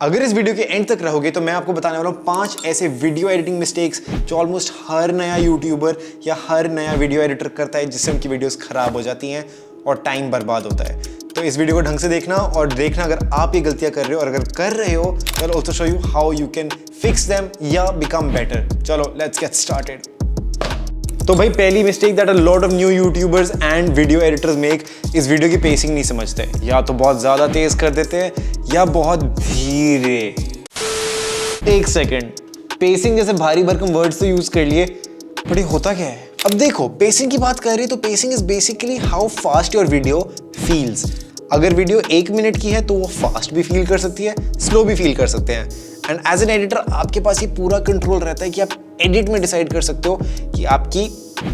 अगर इस वीडियो के एंड तक रहोगे तो मैं आपको बताने वाला हूँ 5 ऐसे वीडियो एडिटिंग मिस्टेक्स जो ऑलमोस्ट हर नया यूट्यूबर या हर नया वीडियो एडिटर करता है, जिससे उनकी वीडियोस खराब हो जाती हैं और टाइम बर्बाद होता है। तो इस वीडियो को ढंग से देखना और देखना अगर आप ये गलतियां कर रहे हो, और अगर कर रहे हो तो I also show you how you can fix them या बिकम बेटर। चलो लेट्स गेट स्टार्टेड। तो भाई पहली mistake that a lot of new YouTubers and video editors make, इस वीडियो की पेसिंग नहीं समझते। या तो बहुत ज्यादा तेज कर देते हैं या बहुत धीरे। एक सेकंड, पेसिंग जैसे भारी भरकम वर्ड्स तो यूज कर लिए, बट ये होता क्या है? अब देखो, पेसिंग की बात कर रही है तो pacing is basically how fast your video feels. अगर वीडियो 1 मिनट की है तो वो फास्ट भी फील कर सकती है, स्लो भी फील कर सकते हैं। एंड एज एन एडिटर आपके पास ये पूरा कंट्रोल रहता है कि आप एडिट में डिसाइड कर सकते हो कि आपकी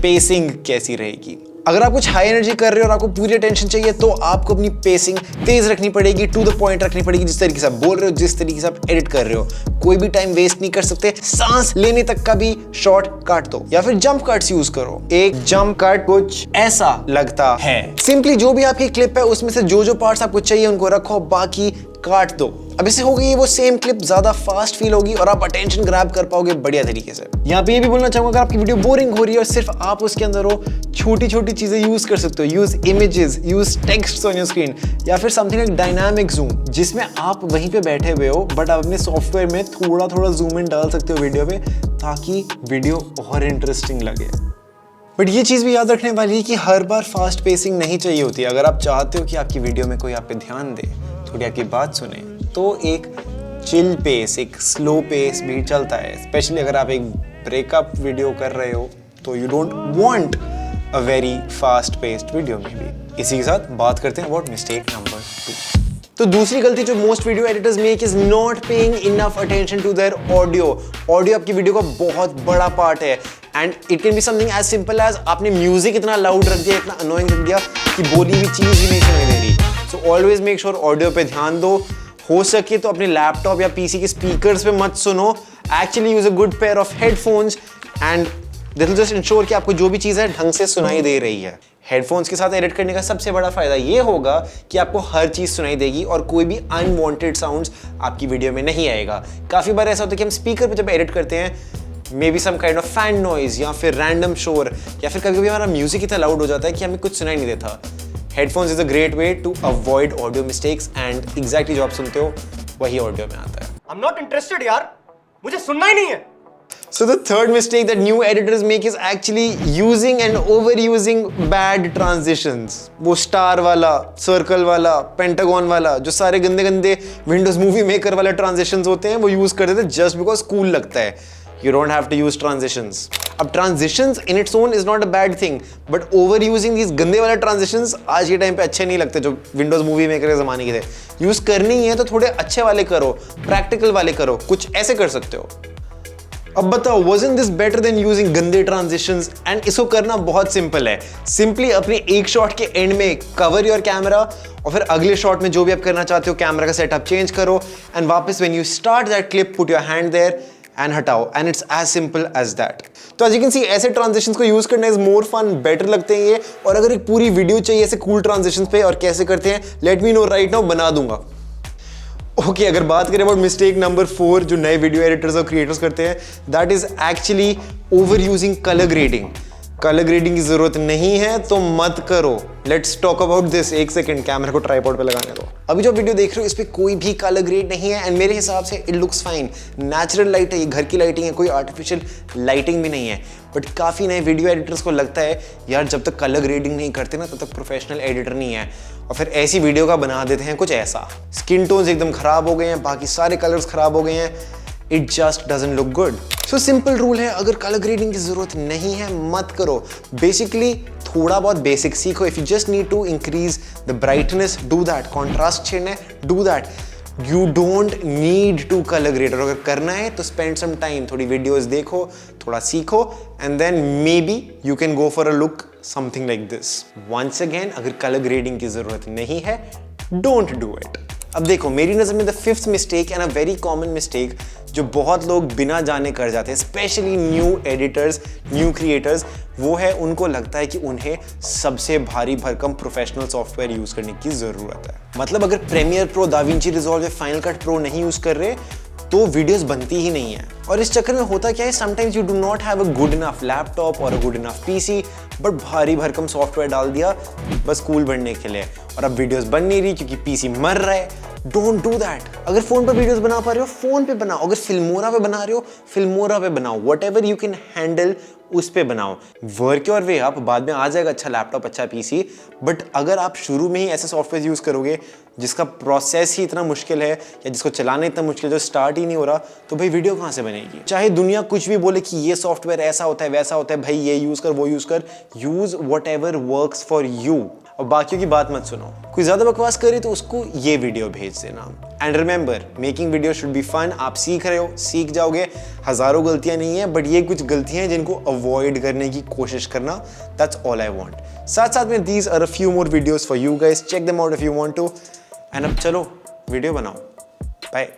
पेसिंग कैसी रहेगी। अगर आप कुछ हाई एनर्जी कर रहे हो और आपको पूरी अटेंशन चाहिए तो आपको अपनी पेसिंग तेज रखनी पड़ेगी, टू द पॉइंट रखनी पड़ेगी। जिस तरीके से आप बोल रहे हो, जिस तरीके से आप एडिट कर रहे हो, कोई भी टाइम वेस्ट नहीं कर सकते। सांस लेने तक का भी शॉर्ट काट दो या फिर जंप कट्स यूज करो। एक जंप कट कुछ ऐसा लगता है, सिंपली जो भी आपकी क्लिप है उसमें से जो पार्ट्स आपको चाहिए उनको रखो, बाकी काट दो। अब इससे हो गई वो सेम क्लिप ज्यादा फास्ट फील होगी और आप अटेंशन ग्रैब कर पाओगे बढ़िया तरीके से। यहाँ पे ये भी बोलना चाहूंगा, अगर आपकी वीडियो बोरिंग हो रही है और सिर्फ आप उसके अंदर हो, छोटी छोटी चीजें यूज कर सकते हो। Use images, use text on your screen, या फिर समथिंग लाइक डायनामिक जूम, जिसमें आप वहीं पे बैठे हुए हो बट आप अपने सॉफ्टवेयर में थोड़ा थोड़ा जूम इन डाल सकते हो वीडियो पे, ताकि वीडियो और इंटरेस्टिंग लगे। बट ये चीज भी याद रखने वाली है कि हर बार फास्ट पेसिंग नहीं चाहिए होती। अगर आप चाहते हो कि आपकी वीडियो में कोई आप पे ध्यान दे, थोड़ी आपकी बात सुने, तो एक चिल पेस, एक स्लो पेस भी चलता है। स्पेशली अगर आप एक ब्रेकअप वीडियो कर रहे हो तो you don't want a very fast paced video में भी। इसी के साथ बात करते हैं अबाउट मिस्टेक नंबर 2। तो दूसरी गलती जो most video editors make is not paying enough attention to their audio. Audio आपकी वीडियो का बहुत बड़ा पार्ट है and it can be something as simple as आपने म्यूजिक इतना लाउड रख दिया, इतना अनोइंग रख दिया कि बोली हुई चीज ही नहीं सुनाई दे रही। So always make sure audio पे ध्यान दो। हो सके तो अपने लैपटॉप या पीसी के स्पीकर्स पे मत सुनो। Actually use a good pair of headphones and this will just ensure कि आपको जो भी चीज है ढंग से सुनाई दे रही है। हेडफोन्स के साथ एडिट करने का सबसे बड़ा फायदा ये होगा कि आपको हर चीज सुनाई देगी और कोई भी अनवांटेड साउंड्स आपकी वीडियो में नहीं आएगा। काफी बार ऐसा होता है कि हम स्पीकर पे जब एडिट करते हैं, maybe some kind of fan noise या फिर रैंडम शोर, या फिर कभी कभी हमारा म्यूजिक इतना लाउड हो जाता है कि हमें कुछ सुनाई नहीं देता। Headphones is a great way to avoid audio mistakes and exactly जो आप सुनते हो वही ऑडियो में आता है। I'm not interested यार, मुझे सुनना ही नहीं है। So the third mistake that new editors make is actually using and overusing bad transitions. वो स्टार वाला, सर्कल वाला, पेंटागन वाला, जो सारे गंदे गंदे विंडोज मूवी मेकर वाले ट्रांजिशंस होते हैं, वो यूज कर देते हैं जस्ट बिकॉज कूल लगता है। You don't have to use transitions. अब transitions in its own is not a bad thing, but overusing these गंदे वाले transitions आज के टाइम पे अच्छे नहीं लगते, जो विंडोज मूवी मेकर के जमाने के थे। यूज करनी ही है तो थोड़े अच्छे वाले करो, प्रैक्टिकल वाले करो, कुछ ऐसे कर सकते हो। अब बताओ, wasn't this better than using गंदे transitions? एंड इसको करना बहुत सिंपल है। सिंपली अपने एक शॉट के एंड में कवर योर कैमरा और फिर अगले शॉट में जो भी आप करना चाहते हो कैमरा का सेटअप चेंज करो एंड वापस when you start that clip put your hand there and हटाओ, and it's as simple as that. तो एज यू कैन सी, ऐसे ट्रांजिशंस को यूज करना इज मोर फन, बेटर लगते हैं ये। और अगर एक पूरी वीडियो चाहिए ऐसे कूल ट्रांजिशंस पे और कैसे करते हैं, let me know right now, बना दूंगा। ओके, अगर बात करें अबाउट मिस्टेक नंबर 4 जो नए वीडियो एडिटर्स और क्रिएटर्स करते हैं, that is actually over using colour grading. Colour grading की जरूरत नहीं है तो मत करो। Let's talk about this. एक सेकंड, कैमरा को ट्राइपॉड पे लगाने दो। अभी जो वीडियो देख रहे हो इस पे कोई भी कलर ग्रेड नहीं है एंड मेरे हिसाब से it looks fine. Natural light है, ये घर की लाइटिंग है, कोई आर्टिफिशियल लाइटिंग भी नहीं है। बट काफी नए वीडियो एडिटर्स को लगता है यार जब तक कलर ग्रेडिंग नहीं करते ना तब तक प्रोफेशनल एडिटर नहीं है, और फिर ऐसी वीडियो का बना देते हैं कुछ ऐसा। स्किन टोन्स एकदम खराब हो गए हैं, बाकी सारे कलर्स खराब हो गए हैं, it just doesn't look good. So simple rule है, अगर कलर ग्रेडिंग की जरूरत नहीं है मत करो। बेसिकली थोड़ा बहुत बेसिक सीखो। If you just need to increase the brightness, do that. Contrast छेड़ना है, do that. You don't need to colour grade. और अगर करना है तो स्पेंड सम टाइम, थोड़ी वीडियोस देखो, थोड़ा सीखो, and then maybe you can go for a look something like this. Once again, अगर कलर ग्रेडिंग की जरूरत नहीं है, डोंट डू इट। अब देखो मेरी नज़र में the fifth mistake and a very common mistake जो बहुत लोग बिना जाने कर जाते हैं, specially new editors, new creators, वो है उनको लगता है कि उन्हें सबसे भारी भरकम प्रोफेशनल सॉफ्टवेयर यूज करने की जरूरत है। मतलब अगर प्रीमियर प्रो, दाविंची रिजॉल्व या फाइनल कट प्रो नहीं यूज कर रहे तो वीडियोस बनती ही नहीं है। और इस चक्कर में होता क्या है, sometimes you do not have a good enough laptop और a good enough PC, but भारी भरकम सॉफ्टवेयर डाल दिया बस कूल बनने के लिए, और अब वीडियोस बन नहीं रही क्योंकि पीसी मर रहा है। Don't do that. अगर फोन पर वीडियोस बना पा रहे हो फोन पे बनाओ, अगर फिल्मोरा पे बना रहे हो फिल्मोरा पे बनाओ, व्हाटएवर यू कैन हैंडल उस पे बनाओ। वर्क योर वे अप, बाद में आ जाएगा अच्छा लैपटॉप, अच्छा पीसी, बट अगर आप शुरू में ही ऐसे सॉफ्टवेयर यूज करोगे जिसका प्रोसेस ही इतना मुश्किल है या जिसको चलाना इतना मुश्किल है, जो स्टार्ट ही नहीं हो रहा, तो भाई वीडियो कहाँ से बनेगी। चाहे दुनिया कुछ भी बोले कि ये सॉफ्टवेयर ऐसा होता है वैसा होता है, भाई ये यूज कर वो यूज कर, use whatever works for you, और बाकियों की बात मत सुनो। कोई ज्यादा बकवास करे तो उसको ये वीडियो भेज देना। And remember, making video should be fun. आप सीख रहे हो, सीख जाओगे, हजारों गलतियां नहीं है, बट ये कुछ गलतियां हैं जिनको अवॉइड करने की कोशिश करना। That's all I want. साथ साथ में these are a few more videos for you guys, check them out if you want to. And अब चलो वीडियो बनाओ। बाय।